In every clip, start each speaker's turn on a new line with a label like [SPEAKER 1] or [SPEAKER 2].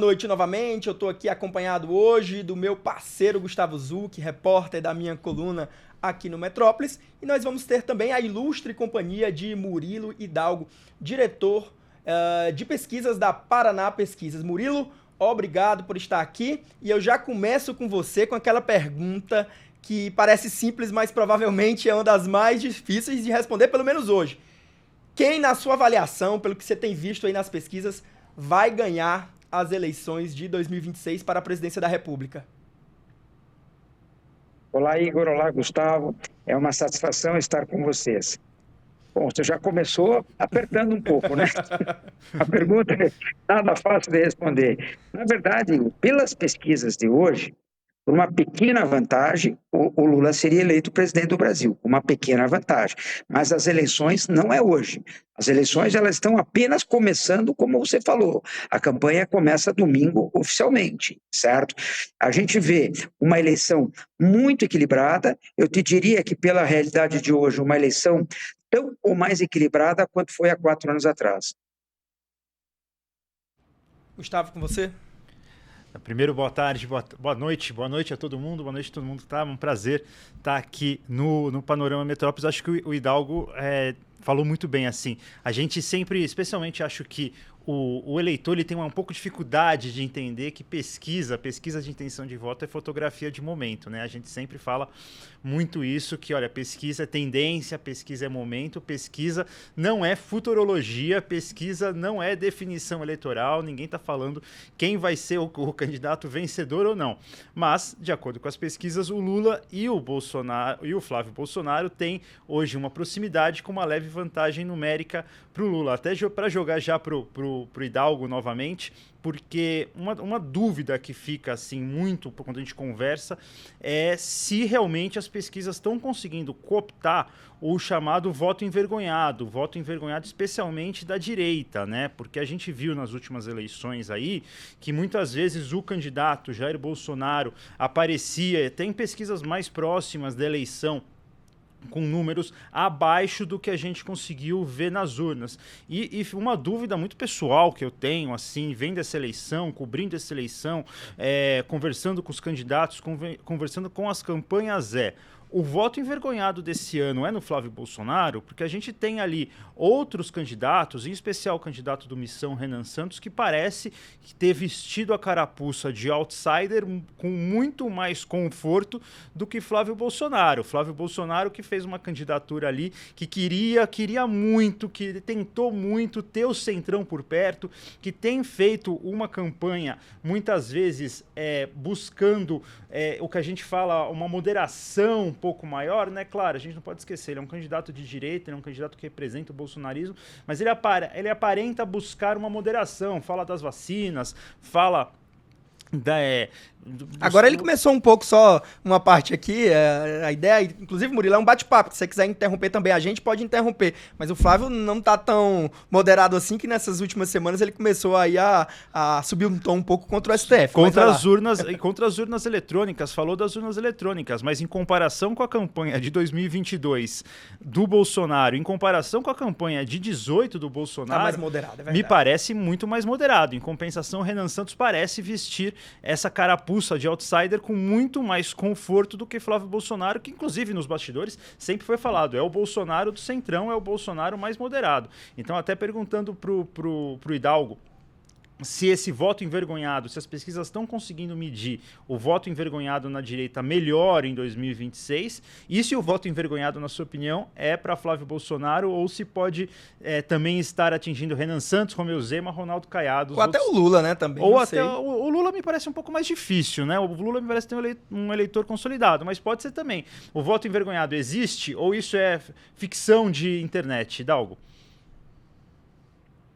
[SPEAKER 1] Noite novamente, eu estou aqui acompanhado hoje do meu parceiro Gustavo Zucchi, repórter da minha coluna aqui no Metrópolis, e nós vamos ter também a ilustre companhia de Murilo Hidalgo, diretor de pesquisas da Paraná Pesquisas. Murilo, obrigado por estar aqui, e eu já começo com você com aquela pergunta que parece simples, mas provavelmente é uma das mais difíceis de responder, pelo menos hoje. Quem, na sua avaliação, pelo que você tem visto aí nas pesquisas, vai ganhar as eleições de 2026 para a presidência da República?
[SPEAKER 2] Olá, Igor. Olá, Gustavo. É uma satisfação estar com vocês. Bom, você já começou apertando um pouco, né? A pergunta é nada fácil de responder. Na verdade, pelas pesquisas de hoje, por uma pequena vantagem, o Lula seria eleito presidente do Brasil, uma pequena vantagem. Mas as eleições não é hoje. As eleições elas estão apenas começando, como você falou. A campanha começa domingo oficialmente, certo? A gente vê uma eleição muito equilibrada. Eu te diria que, pela realidade de hoje, uma eleição tão ou mais equilibrada quanto foi há 4 anos atrás.
[SPEAKER 1] Gustavo, com você?
[SPEAKER 3] Primeiro, boa tarde, boa noite a todo mundo, boa noite a todo mundo que tá, um prazer estar aqui no Panorama Metrópolis. Acho que o Hidalgo falou muito bem, assim, a gente sempre, especialmente acho que o eleitor ele tem um pouco de dificuldade de entender que pesquisa de intenção de voto é fotografia de momento, né? A gente sempre fala muito isso, que olha, pesquisa é tendência, pesquisa é momento, pesquisa não é futurologia, pesquisa não é definição eleitoral, ninguém está falando quem vai ser o candidato vencedor ou não. Mas, de acordo com as pesquisas, o Lula e o Bolsonaro e o Flávio Bolsonaro têm hoje uma proximidade com uma leve vantagem numérica para o Lula. Até para jogar já pro Hidalgo novamente, porque uma dúvida que fica assim muito quando a gente conversa é se realmente as pesquisas estão conseguindo cooptar o chamado voto envergonhado especialmente da direita, né? Porque a gente viu nas últimas eleições aí que muitas vezes o candidato Jair Bolsonaro aparecia até em pesquisas mais próximas da eleição com números abaixo do que a gente conseguiu ver nas urnas. E uma dúvida muito pessoal que eu tenho, assim, vendo essa eleição, cobrindo essa eleição, conversando com os candidatos, conversando com as campanhas o voto envergonhado desse ano é no Flávio Bolsonaro, porque a gente tem ali outros candidatos, em especial o candidato do Missão, Renan Santos, que parece ter vestido a carapuça de outsider com muito mais conforto do que Flávio Bolsonaro. Flávio Bolsonaro que fez uma candidatura ali que queria muito, que tentou muito ter o centrão por perto, que tem feito uma campanha muitas vezes buscando o que a gente fala, uma moderação um pouco maior, né? Claro, a gente não pode esquecer, ele é um candidato de direita, ele é um candidato que representa o bolsonarismo, mas ele aparenta buscar uma moderação, fala das vacinas, fala
[SPEAKER 1] Agora ele começou um pouco só uma parte aqui, a ideia, inclusive, Murilo, é um bate-papo, se você quiser interromper também, a gente pode interromper, mas o Flávio não tá tão moderado assim que nessas últimas semanas ele começou aí a subir um tom um pouco contra o STF.
[SPEAKER 3] Contra as urnas eletrônicas, falou das urnas eletrônicas, mas em comparação com a campanha de 2022 do Bolsonaro, em comparação com a campanha de 18 do Bolsonaro,
[SPEAKER 1] tá mais moderado, é verdade.
[SPEAKER 3] Me parece muito mais moderado. Em compensação, Renan Santos parece vestir essa carapuça de outsider com muito mais conforto do que Flávio Bolsonaro, que inclusive nos bastidores sempre foi falado, é o Bolsonaro do centrão, é o Bolsonaro mais moderado. Então até perguntando pro Hidalgo se esse voto envergonhado, se as pesquisas estão conseguindo medir o voto envergonhado na direita melhor em 2026, e se o voto envergonhado, na sua opinião, é para Flávio Bolsonaro ou se pode também estar atingindo Renan Santos, Romeu Zema, Ronaldo Caiado.
[SPEAKER 1] Ou até o Lula, né, também.
[SPEAKER 3] Ou até o Lula me parece um pouco mais difícil, né? O Lula me parece ter um eleitor consolidado, mas pode ser também. O voto envergonhado existe ou isso é ficção de internet, Hidalgo?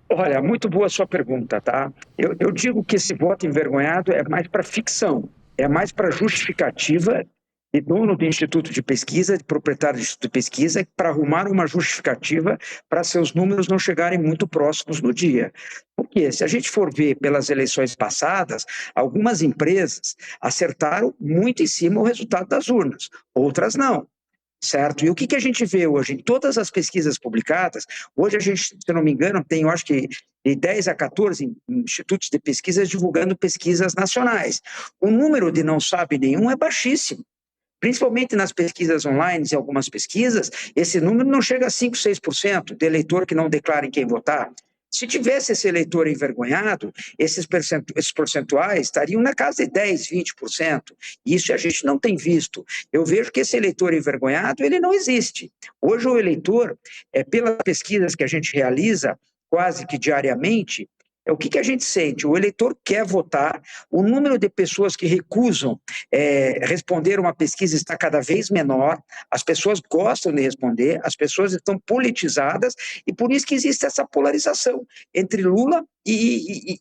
[SPEAKER 2] Olha, muito boa a sua pergunta, tá? Eu digo que esse voto envergonhado é mais para ficção, é mais para justificativa de dono do instituto de pesquisa, de proprietário do instituto de pesquisa, para arrumar uma justificativa para seus números não chegarem muito próximos no dia. Porque se a gente for ver pelas eleições passadas, algumas empresas acertaram muito em cima o resultado das urnas, outras não. Certo? E o que a gente vê hoje? Em todas as pesquisas publicadas, hoje a gente, se não me engano, tem, eu acho que de 10 a 14 institutos de pesquisas divulgando pesquisas nacionais. O número de não sabe nenhum é baixíssimo. Principalmente nas pesquisas online, em algumas pesquisas, esse número não chega a 5, 6% de eleitor que não declara em quem votar. Se tivesse esse eleitor envergonhado, esses percentuais estariam na casa de 10, 20%. Isso a gente não tem visto. Eu vejo que esse eleitor envergonhado, ele não existe. Hoje o eleitor, pelas pesquisas que a gente realiza quase que diariamente, o que a gente sente? O eleitor quer votar, o número de pessoas que recusam responder uma pesquisa está cada vez menor, as pessoas gostam de responder, as pessoas estão politizadas, e por isso que existe essa polarização entre Lula e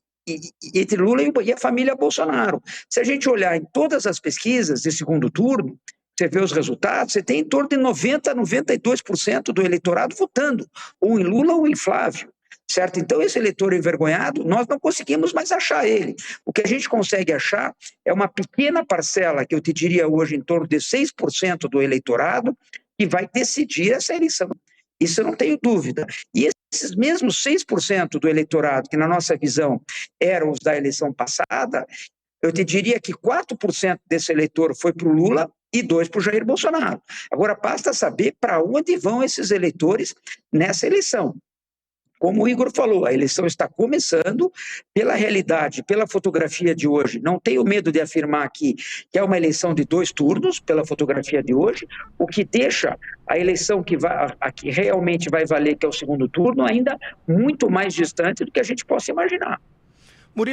[SPEAKER 2] a família Bolsonaro. Se a gente olhar em todas as pesquisas de segundo turno, você vê os resultados, você tem em torno de 90% a 92% do eleitorado votando, ou em Lula ou em Flávio. Certo? Então, esse eleitor envergonhado, nós não conseguimos mais achar ele. O que a gente consegue achar é uma pequena parcela, que eu te diria hoje em torno de 6% do eleitorado, que vai decidir essa eleição. Isso eu não tenho dúvida. E esses mesmos 6% do eleitorado, que na nossa visão eram os da eleição passada, eu te diria que 4% desse eleitor foi para o Lula e 2% para o Jair Bolsonaro. Agora, basta saber para onde vão esses eleitores nessa eleição. Como o Igor falou, a eleição está começando, pela realidade, pela fotografia de hoje. Não tenho medo de afirmar aqui que é uma eleição de 2 turnos, pela fotografia de hoje, o que deixa a eleição que realmente vai valer, que é o segundo turno, ainda muito mais distante do que a gente possa imaginar.